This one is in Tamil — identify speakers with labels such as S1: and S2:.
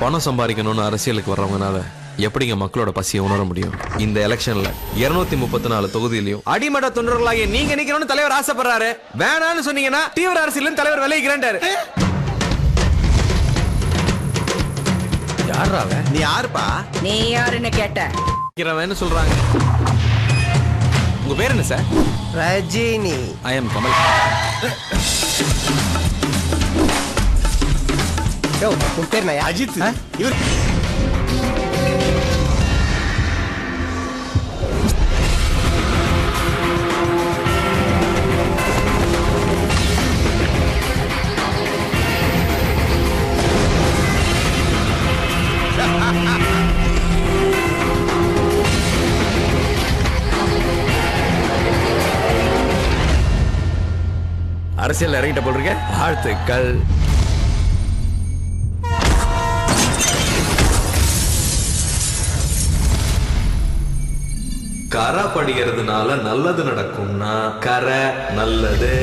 S1: பணம் சம்பாதிக்கணும்னு அரசியலுக்கு வர்றவங்கனால எப்படிங்க மக்களோட பசியை உணர முடியும்? இந்த எலெக்ஷன்ல 234 தொகுதியிலையும் அடிமட்ட தொண்டர்களாகிய நீங்க நிக்கணும்னு தலைவர் ஆசைப்படுறாரு. வேணான்னு சொன்னீங்கன்னா தீவிர அரசியல் தலைவர் விளைவிக்கிறாரு.
S2: யாரா
S3: நீ யாருப்பா?
S4: நீ யாருன்னு கேட்ட
S1: சொல்றாங்க. உங்க பேர் என்ன sir?
S3: Rajini.
S1: I am Kamal.
S3: உன் பேர் என்ன? அஜித். இவர்
S1: அரசியல் இறங்கிட்ட போல் இருக்க. வாழ்த்துக்கள். கரை படிக்கிறதுனால நல்லது நடக்கும்னா கரை நல்லது.